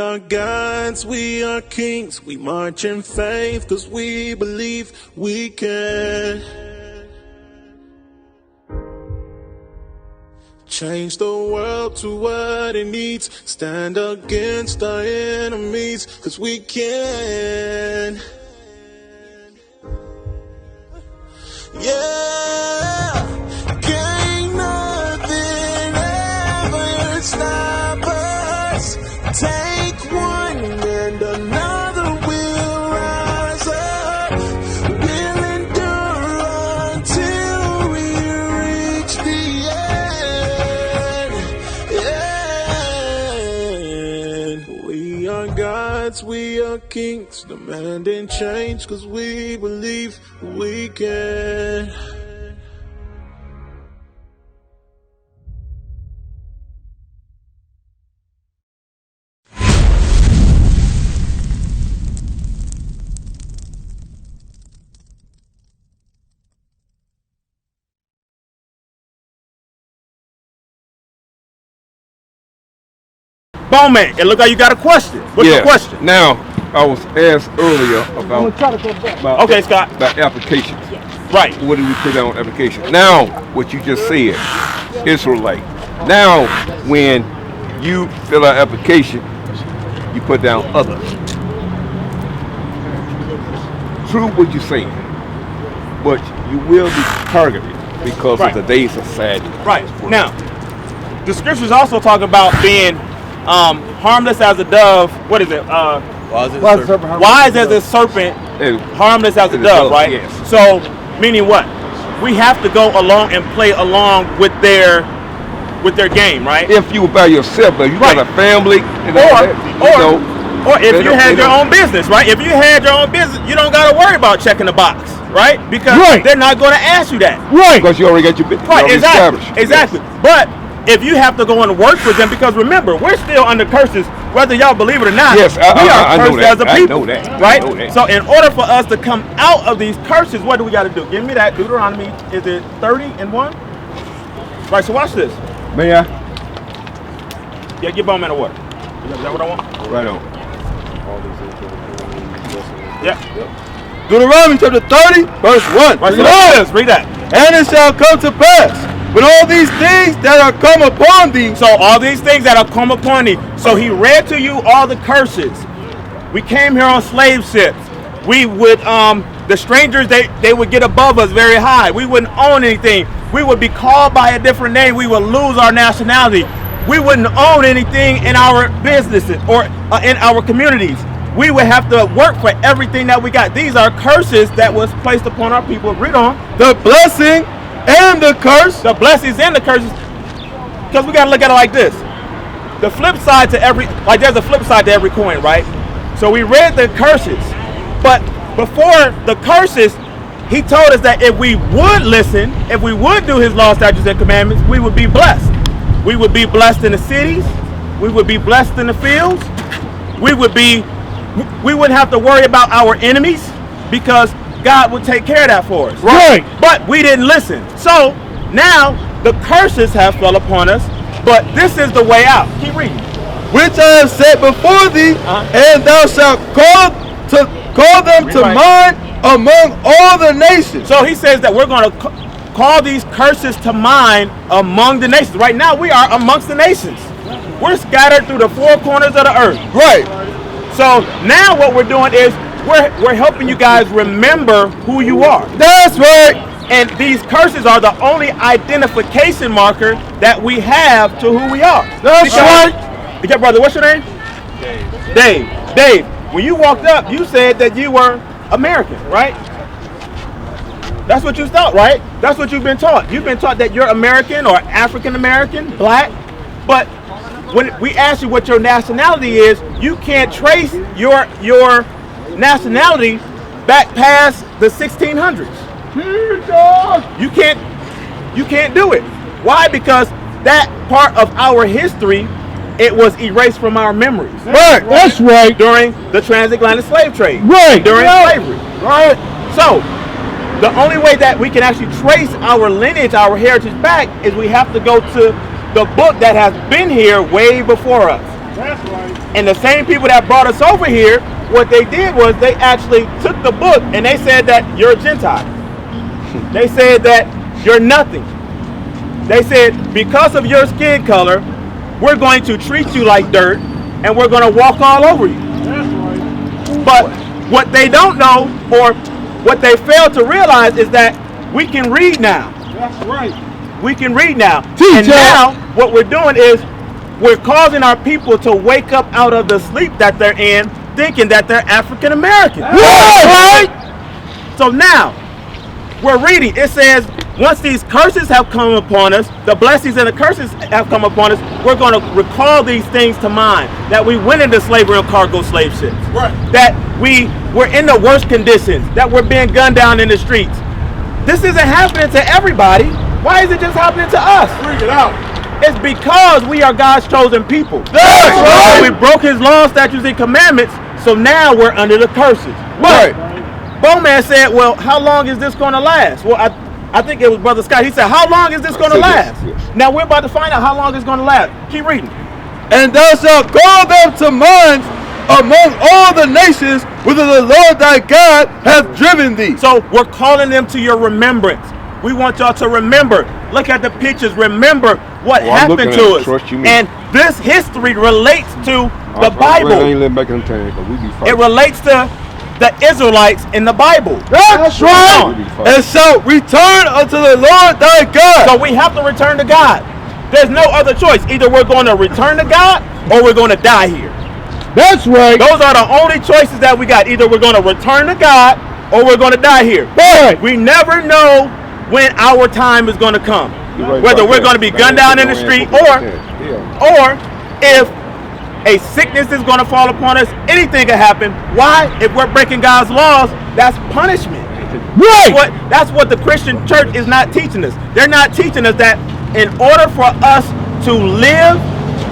are gods, we are kings. We march in faith because we believe we can change the world to what it needs. Stand against our enemies because we can. Yeah, can't nothing ever stop us. Take one and another will rise up. We'll endure until we reach the end. We are gods, we are kings, demanding change because we believe we can. Bowman, it look like you got a question. What's your question? Now, I was asked earlier about okay, Scott. About applications. Right. What do we put on application? Now, what you just said, Israelite. Now, when you fill out application, you put down other. True what you're saying, but you will be targeted because of the days of sadness. Right. Now, the scriptures also talk about being harmless as a dove. What is it? Wise as a serpent, harmless as a dove, right? Yes. So, meaning what? We have to go along and play along with their game, right? If you were by yourself, but you got a family, or if you had your own business, right? If you had your own business, you don't got to worry about checking the box, right? Because they're not going to ask you that, right? Because you already got your business, right? Exactly. Yes. But if you have to go and work for them, because remember, we're still under curses, whether y'all believe it or not. Yes, we are cursed as a people, right? I know that. So in order for us to come out of these curses, what do we got to do? Give me that Deuteronomy. Is it 30:1? Right. So watch this. May I? Yeah, give Bowman a water. Is that what I want? Right on. Yeah. Deuteronomy chapter 30, verse 1. Right, so read that. And it shall come to pass, when all these things that are come upon thee. So all these things that are come upon thee. So he read to you all the curses. We came here on slave ships. We would, the strangers, they would get above us very high. We wouldn't own anything. We would be called by a different name. We would lose our nationality. We wouldn't own anything in our businesses or in our communities. We would have to work for everything that we got. These are curses that was placed upon our people. Read on. The blessing and the curse. The blessings and the curses. Because we got to look at it like this. The flip side to every, like there's a flip side to every coin, right? So we read the curses. But before the curses, he told us that if we would listen, if we would do his law, statutes, and commandments, we would be blessed. We would be blessed in the cities. We would be blessed in the fields. We wouldn't have to worry about our enemies because God would take care of that for us. Right. But we didn't listen. So now the curses have fell upon us, but this is the way out. Keep reading. Which I have set before thee, and thou shalt call them to mind among all the nations. So he says that we're going to call these curses to mind among the nations. Right now we are amongst the nations. We're scattered through the four corners of the earth. Right. So now what we're doing is we're helping you guys remember who you are. That's right. And these curses are the only identification marker that we have to who we are. That's right. Yeah, brother, what's your name? Dave, when you walked up, you said that you were American, right? That's what you thought, right? That's what you've been taught. You've been taught that you're American or African American, black. But when we ask you what your nationality is, you can't trace your nationality back past the 1600s. You can't do it. Why? Because that part of our history, it was erased from our memories. Right, that's right. During the transatlantic slave trade. Right. During slavery. Right. So the only way that we can actually trace our lineage, our heritage back, is we have to go to the book that has been here way before us. That's right. And the same people that brought us over here, what they did was they actually took the book and they said that you're a Gentile. They said that you're nothing. They said, because of your skin color, we're going to treat you like dirt and we're going to walk all over you. That's right. But what they don't know, or what they fail to realize, is that we can read now. That's right. We can read now. And now what we're doing is we're causing our people to wake up out of the sleep that they're in, thinking that they're African American. Right? So now we're reading. It says, once these curses have come upon us, the blessings and the curses have come upon us, we're going to recall these things to mind. That we went into slavery on cargo slave ships. Right. That we were in the worst conditions. That we're being gunned down in the streets. This isn't happening to everybody. Why is it just happening to us? Bring it out. It's because we are God's chosen people. That's right. We broke his laws, statutes, and commandments, so now we're under the curses. Right. Bowman said, well, how long is this going to last? Well, I think it was Brother Scott. He said, how long is this going to last? Yes. Now we're about to find out how long it's going to last. Keep reading. And thou shalt call them to mind among all the nations whither the Lord thy God hath driven thee. So we're calling them to your remembrance. We want y'all to remember. Look at the pictures. Remember what happened to us. And this history relates to the Bible. It relates to the Israelites in the Bible. That's right. And shalt return unto the Lord thy God. So we have to return to God. There's no other choice. Either we're going to return to God or we're going to die here. That's right. Those are the only choices that we got. Either we're going to return to God or we're going to die here. Right. We never know when our time is going to come. Whether we're going to be gunned down in the street or if a sickness is going to fall upon us. Anything can happen. Why? If we're breaking God's laws, that's punishment. Right. That's what the Christian church is not teaching us. They're not teaching us that in order for us to live,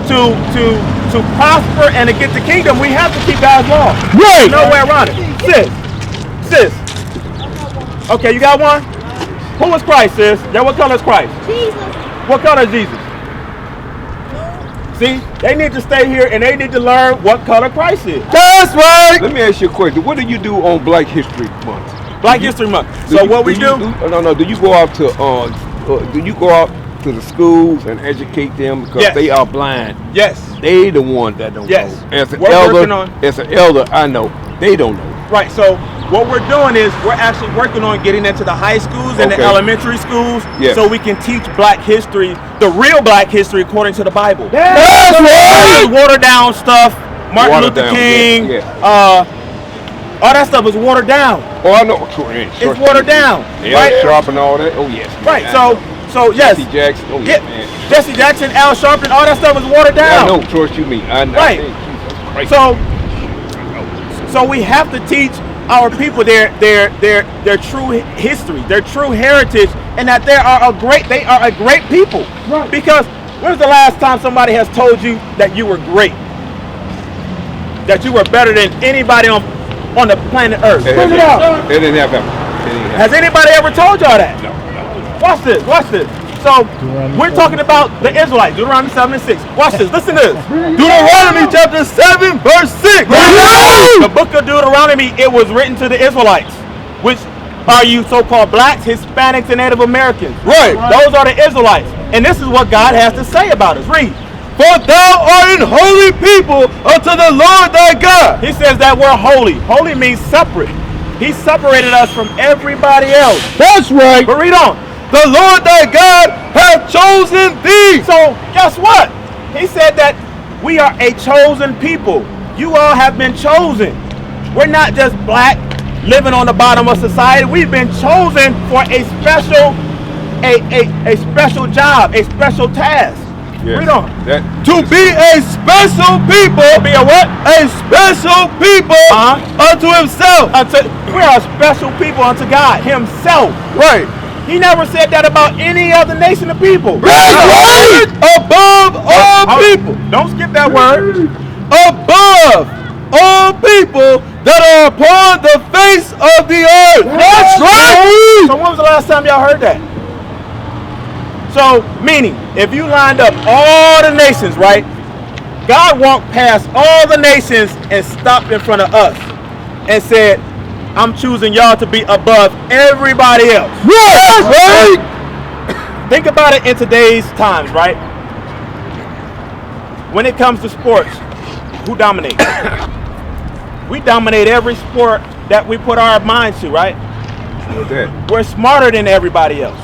to prosper, and to get the kingdom, we have to keep God's law. Right. No way around it. Sis. Okay, you got one? Who is Christ, sis? Yeah, what color is Christ? Jesus. What color is Jesus? See, they need to stay here and they need to learn what color Christ is. That's right. Let me ask you a question. What do you do on Black History Month? Black History Month. So what we do? Do you go out to the schools and educate them because they are blind? Yes. They the one that don't know. As an elder, I know they don't know. Right. So what we're doing is we're actually working on getting into the high schools and the elementary schools, so we can teach Black history, the real Black history according to the Bible. That's right. Watered down stuff, Martin Luther King, all that stuff is watered down. Oh, I know. It's watered down. Al Sharpton, all that. Oh yes. Right. So yes. Jesse Jackson. Oh yes, man. Jesse Jackson, Al Sharpton, all that stuff is watered down. I know. Trust you, me. Right. So we have to teach our people their true history, their true heritage, and that they are a great people. Right. Because when's the last time somebody has told you that you were great? That you were better than anybody on the planet Earth? It didn't happen. Has anybody ever told y'all that? No. Watch this. So we're talking about the Israelites, Deuteronomy 7:6. Watch this. Listen to this. Deuteronomy chapter 7 verse 6. The book of Deuteronomy, it was written to the Israelites, which are you so-called blacks, Hispanics, and Native Americans. Right. Those are the Israelites. And this is what God has to say about us. Read. For thou art an holy people unto the Lord thy God. He says that we're holy. Holy means separate. He separated us from everybody else. That's right. But read on. The Lord thy God hath chosen thee. So guess what? He said that we are a chosen people. You all have been chosen. We're not just black living on the bottom of society. We've been chosen for a special job, a special task. Yes. Read on. To be a special people. Be a what? A special people unto himself. We are a special people unto God himself. Right. He never said that about any other nation of people. Right. Above all people. Don't skip that word. Above all people that are upon the face of the earth. That's right. So when was the last time y'all heard that? So, meaning, if you lined up all the nations, right, God walked past all the nations and stopped in front of us and said, I'm choosing y'all to be above everybody else. Yes, right? Think about it in today's times, right? When it comes to sports, who dominates? We dominate every sport that we put our minds to, right? Okay. We're smarter than everybody else.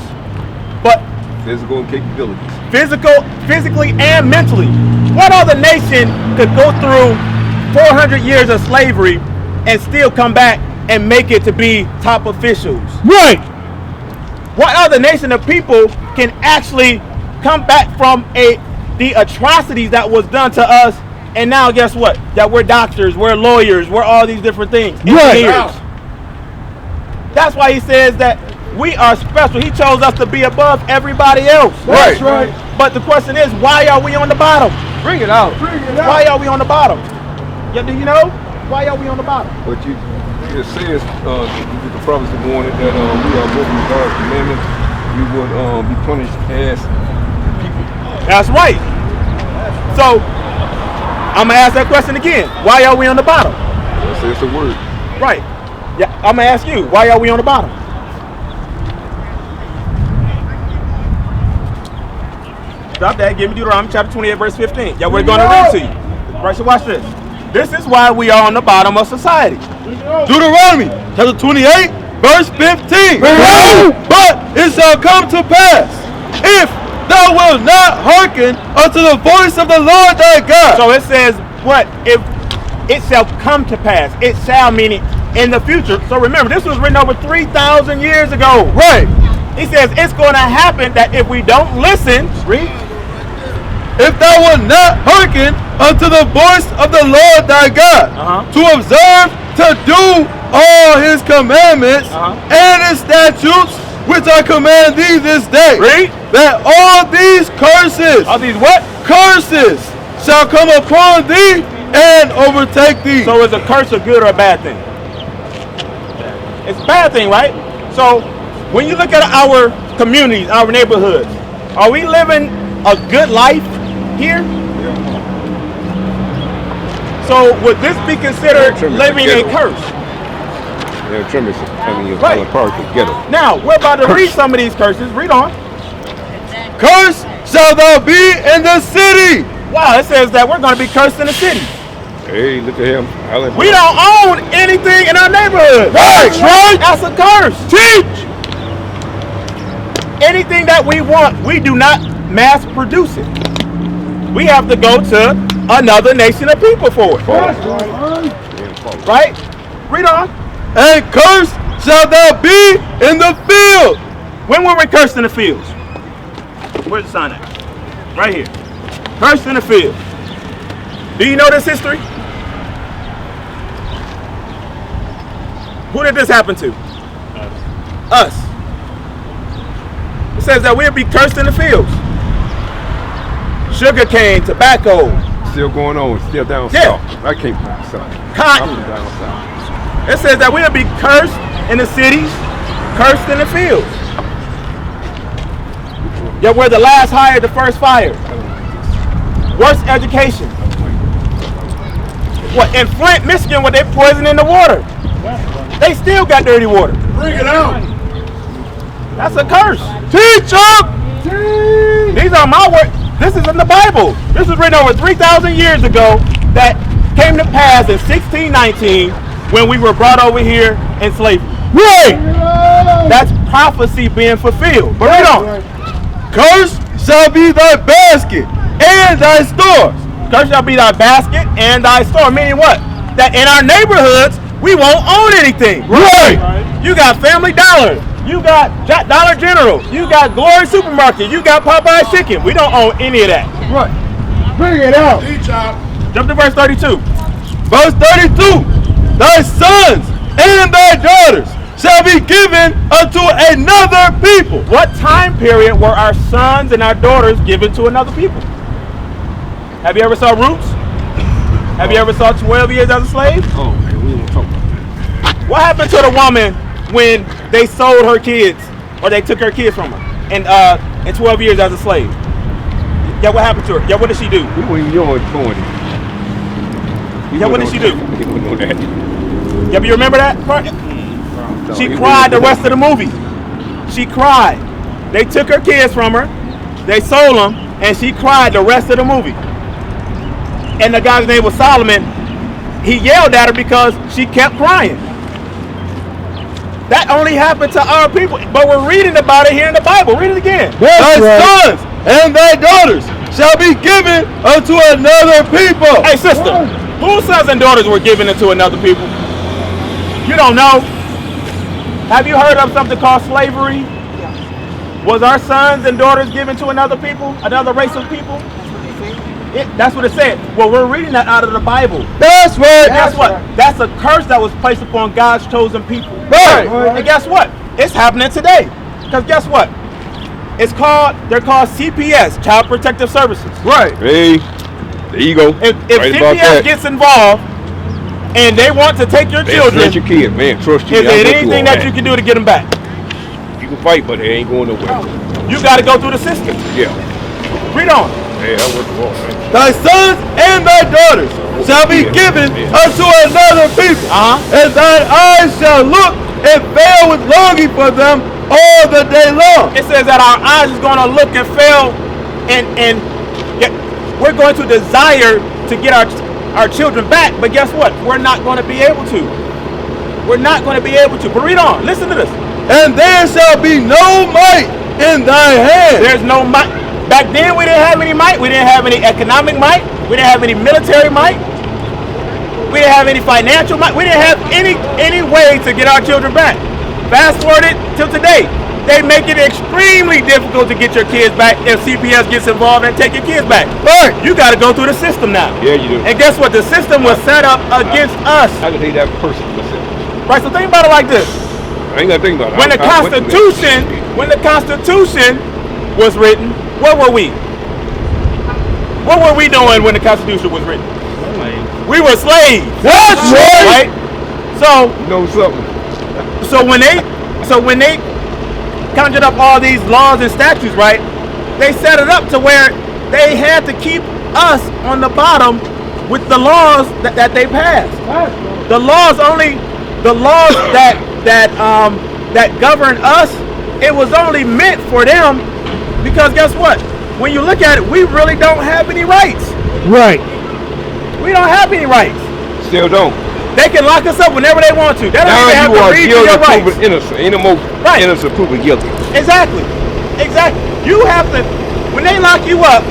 But Physical capabilities. physically and mentally. What other nation could go through 400 years of slavery and still come back and make it to be top officials? Right. What other nation of people can actually come back from the atrocities that was done to us, and now guess what? That we're doctors, we're lawyers, we're all these different things. Engineers. Right. That's why he says that we are special. He chose us to be above everybody else. That's right. But the question is, why are we on the bottom? Bring it out. Why are we on the bottom? Yeah, do you know? Why are we on the bottom? But it says, the prophets of warning that we are broken God's commandments, we would be punished as people. That's right. So, I'm going to ask that question again. Why are we on the bottom? It says the word. Right. Yeah, I'm going to ask you, why are we on the bottom? Stop that. Give me Deuteronomy chapter 28, verse 15. Yeah, we're going to read to you. Right, so watch this. This is why we are on the bottom of society. Deuteronomy chapter 28, verse 15. But it shall come to pass, if thou wilt not hearken unto the voice of the Lord thy God. So it says, what? If it shall come to pass. It shall, meaning in the future. So remember, this was written over 3,000 years ago. Right. He says it's going to happen that if we don't listen, read. If thou wilt not hearken unto the voice of the Lord thy God, to observe, to do all his commandments and his statutes, which I command thee this day, read. That all these curses, All these what? curses, shall come upon thee and overtake thee. So is a curse a good or a bad thing? It's a bad thing, right? So when you look at our communities, our neighborhoods, are we living a good life here? So would this be considered living a curse? Yeah, tremors. I mean, Right. part of the ghetto. Now, we're about to read some of these curses. Read on. Cursed shall thou be in the city. Wow, it says that we're going to be cursed in the city. Hey, look at him. We don't own anything in our neighborhood. Right. That's a curse. Teach. Anything that we want, we do not mass produce it. We have to go to another nation of people for it. Right? Read on. And cursed shall thou be in the field. When were we cursed in the fields? Where's the sign at? Right here. Cursed in the field. Do you know this history? Who did this happen to? Us. It says that we'll be cursed in the fields. Sugar cane, tobacco. Still going on. Still down Yeah. south. I came from the south. Cotton. I'm from down south. It says that we'll be cursed in the cities, cursed in the fields. Yet we're the last hired, the first fired. Worst education. What, in Flint, Michigan, where they poisoning the water? They still got dirty water. Bring it out. That's a curse. Teach up. These are my words. This is in the Bible. This was written over 3,000 years ago that came to pass in 1619 when we were brought over here in slavery. Right. That's prophecy being fulfilled. But read on. Cursed shall be thy basket and thy stores. Cursed shall be thy basket and thy store. Meaning what? That in our neighborhoods, we won't own anything. Right. You got Family Dollar. You got Dollar General. You got Glory Supermarket. You got Popeye's Chicken. We don't own any of that. Right. Bring it out. Jump to verse 32. Verse 32. Thy sons and thy daughters shall be given unto another people. What time period were our sons and our daughters given to another people? Have you ever saw Roots? Have you ever saw 12 Years as a Slave? Oh, man, we don't talk about that. What happened to the woman when they sold her kids or they took her kids from her and 12 Years as a Slave? Yeah, what happened to her? Yeah, what did she do? We weren't even born. Yeah, what did she do? He wouldn't know that. Yeah, but you remember that part? She cried the rest of the movie. She cried. They took her kids from her, they sold them, and she cried the rest of the movie. And the guy's name was Solomon. He yelled at her because she kept crying. That only happened to our people, but we're reading about it here in the Bible. Read it again. Thy sons and thy daughters shall be given unto another people. Hey, sister, whose sons and daughters were given into another people? You don't know. Have you heard of something called slavery? Was our sons and daughters given to another people, another race of people? That's what it said. Well, we're reading that out of the Bible. That's right. Guess what? That's a curse that was placed upon God's chosen people. Right. And guess what? It's happening today. Because guess what? They're called CPS, Child Protective Services. Right. Hey, there you go. If right CPS gets involved and they want to take your children, trust your kid, man. Trust you. is there anything that you can do to get them back? You can fight, but they ain't going nowhere. You got to go through the system. Yeah. Read on. Hey, that was the law, man. Thy sons and thy daughters shall be given unto another people, and thine eyes shall look and fail with longing for them all the day long. It says that our eyes is going to look and fail, and we're going to desire to get our children back, but guess what? We're not going to be able to. We're not going to be able to. But read on. Listen to this. And there shall be no might in thy hand. There's no might. Back then, we didn't have any might. We didn't have any economic might. We didn't have any military might. We didn't have any financial might. We didn't have any way to get our children back. Fast forward it till today. They make it extremely difficult to get your kids back if CPS gets involved and take your kids back. Right. You got to go through the system now. Yeah, you do. And guess what? The system was set up against us. I can take that person. Listen. Right. So think about it like this. I ain't got to think about it. When the Constitution was written, where were we? What were we doing when the Constitution was written? We were slaves. That's right. So You know something? So when they conjured up all these laws and statutes, right? They set it up to where they had to keep us on the bottom with the laws that they passed. The laws that govern us, it was only meant for them, because guess what? When you look at it, we really don't have any rights. Right. We don't have any rights. Still don't. They can lock us up whenever they want to. They don't even have to read your rights. Proven innocent. Ain't no more innocent proven guilty. Exactly. You have to, when they lock you up,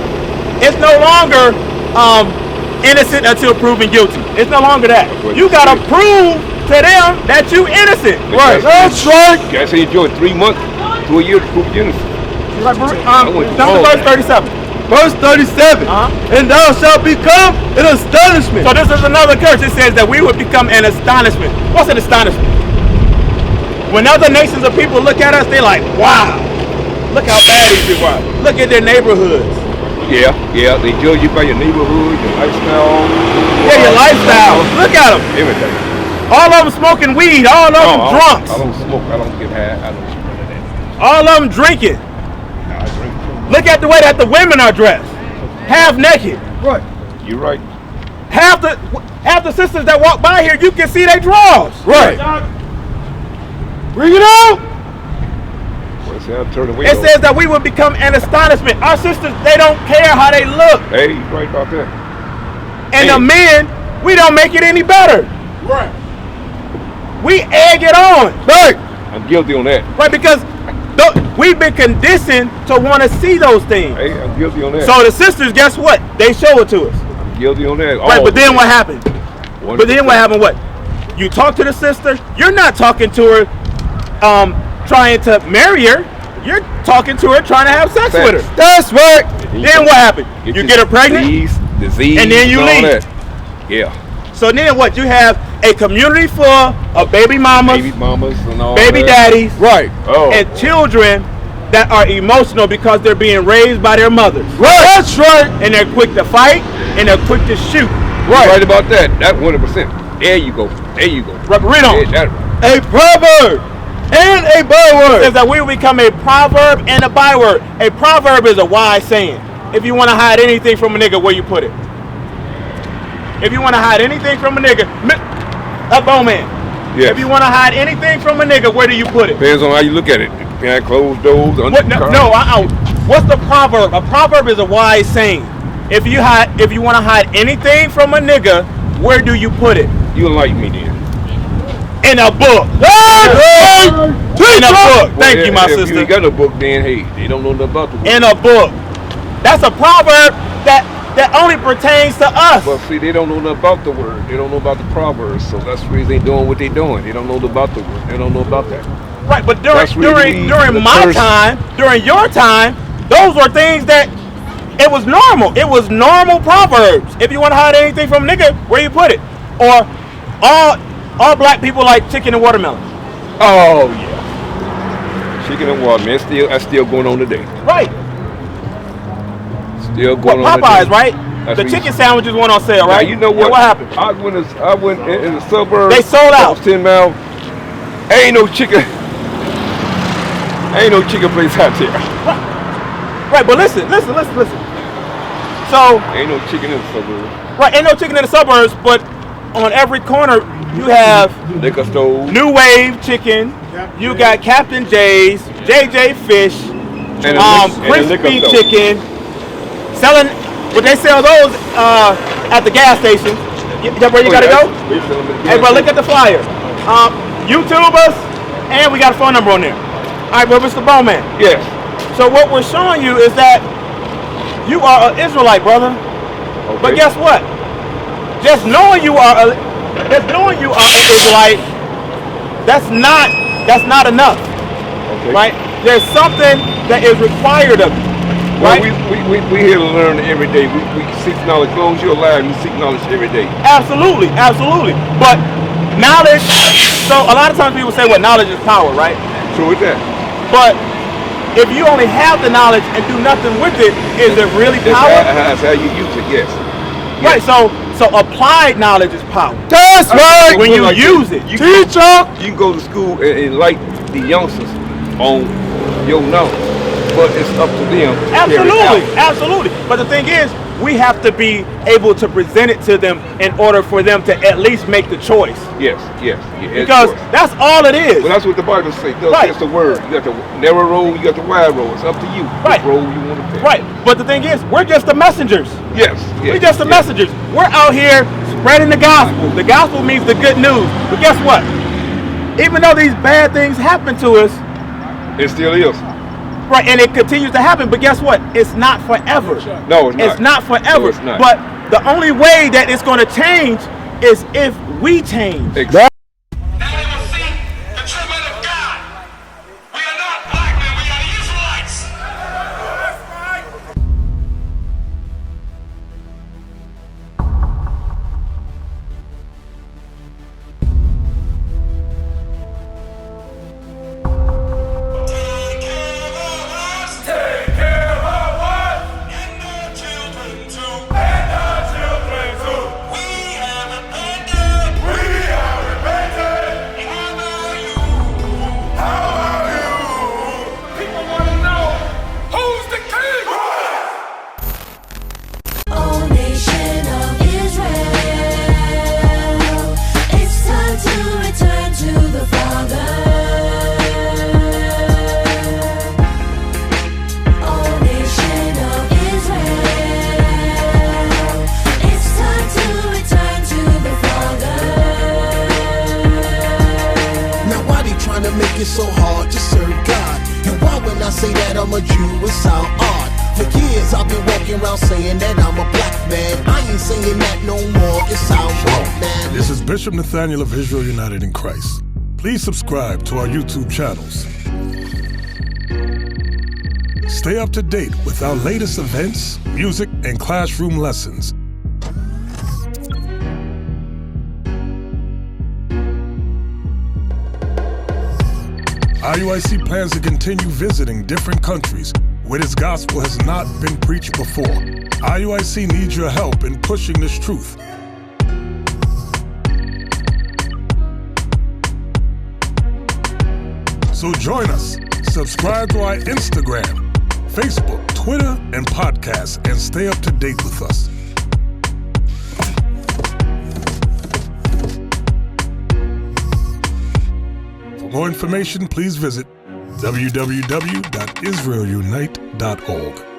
it's no longer innocent until proven guilty. It's no longer that. You gotta prove to them that you innocent. Right. That's right. Guys say enjoy 3 months to a year to prove innocent. Come to verse 37. Verse 37. And thou shalt become an astonishment. So this is another curse. It says that we would become an astonishment. What's an astonishment? When other nations of people look at us, they're like, wow, look how bad these people are. Look at their neighborhoods. Yeah. They judge you by your neighborhood, your lifestyle. Yeah, your lifestyle. Look at them. Everything. All of them smoking weed. All of them drunks. I don't smoke. I don't get high. I don't smoke none of that. All of them drinking. I drink. Look at the way that the women are dressed. Half naked. Right. You're right. Half the sisters that walk by here, you can see their drawers. Right. Bring it out. It says that we will become an astonishment. Our sisters, they don't care how they look. Hey, you're right about that. And the men, we don't make it any better. Right. We egg it on. Right. I'm guilty on that. Right, because we've been conditioned to want to see those things. Hey, I'm guilty on that. So the sisters, guess what? They show it to us. I'm guilty on that. Right, but then what happened? 100%. But then what happened? What? You talk to the sister. You're not talking to her, trying to marry her. You're talking to her, trying to have sex with her. That's right. Then what happened? You get her pregnant, disease, and then you leave. That. Yeah. So then what? You have a community full of baby mamas and all baby that. daddies, Right. and children that are emotional because they're being raised by their mothers. Right. That's right. And they're quick to fight, and they're quick to shoot. Right. Right about that. That 100%. There you go. Read on. A proverb and a byword. It says that we will become a proverb and a byword. A proverb is a wise saying. If you want to hide anything from a nigga, where you put it? if you want to hide anything from a nigga, a bowman. Yes. If you want to hide anything from a nigga, where do you put it? Depends on how you look at it. Behind closed doors, under the car. What's the proverb? A proverb is a wise saying. If you want to hide anything from a nigga, where do you put it? You enlighten me then. In a book. In a book. Thank you, my sister. If you ain't got a book, then hey, they don't know nothing about the book. In a book. That's a proverb that only pertains to us. But see, they don't know nothing about the word. They don't know about the proverbs. So that's the reason they doing what they doing. They don't know about the word. They don't know about that. Right, but during my time, during your time, those were things that it was normal. It was normal proverbs. If you want to hide anything from a nigga, where you put it? Or all black people like chicken and watermelon. Oh yeah, chicken and watermelon. That's still going on today. Right. Still going on today. Popeyes, right? The chicken sandwiches went on sale, right? Now, you know what? And what happened? I went in the suburbs. They sold out. 10 miles. Ain't no chicken place out there. Right, but listen. So ain't no chicken in the suburbs. Right, ain't no chicken in the suburbs, but on every corner you have liquor store, New Wave Chicken. You got Captain J's, JJ Fish, Crispy Chicken. Selling, but they sell those at the gas station. Where you gotta go? Hey, bro, look at the flyer. YouTube us, and we got a phone number on there. All right, bro, Mr. Bowman. Yes. So what we're showing you is that you are an Israelite, brother. Okay. But guess what? Just knowing you are an Israelite, that's not enough. Okay. Right? There's something that is required of you. Well, right? we here to learn every day. We seek knowledge. As long as you're alive, you seek knowledge every day. Absolutely. But knowledge, so a lot of times people say, well, knowledge is power, right? True with that. But if you only have the knowledge and do nothing with it, is it really power? That's how you use it, yes. Right, so applied knowledge is power. That's right. When you use it. Teacher! You can go to school and enlighten the youngsters on your knowledge, but it's up to them. Absolutely. But the thing is, we have to be able to present it to them in order for them to at least make the choice. Yes. Because that's all it is. Well, that's what the Bible says. Right. That's the word. You got the narrow road, you got the wide road. It's up to you. Right. Which road you want to take. Right. But the thing is, we're just the messengers. Yes. We're just the messengers. We're out here spreading the gospel. The gospel means the good news. But guess what? Even though these bad things happen to us, it still is. Right, and it continues to happen, but guess what? It's not forever. No, it's not. It's not forever. No, it's not. But the only way that it's going to change is if we change. Exactly. Now they will see the true men of God. We are not black men, we are the Israelites. Take care of our wives. And our children too. We have repented. How about you? People want to know, who's the king? O nation of Israel, it's time to return to the Father. O nation of Israel, it's time to return to the Father. Now why they trying to make it so hard to serve God? And why when I say that I'm a Jew, it sound odd? For years I've been walking around saying that I'm a black man. I ain't saying that no more, it sound wrong, man. This is Bishop Nathaniel of Israel United in Christ. Please subscribe to our YouTube channels. Stay up to date with our latest events, music, and classroom lessons. IUIC plans to continue visiting different countries where this gospel has not been preached before. IUIC needs your help in pushing this truth. So join us. Subscribe to our Instagram, Facebook, Twitter, and podcast, and stay up to date with us. More information, please visit www.israelunite.org.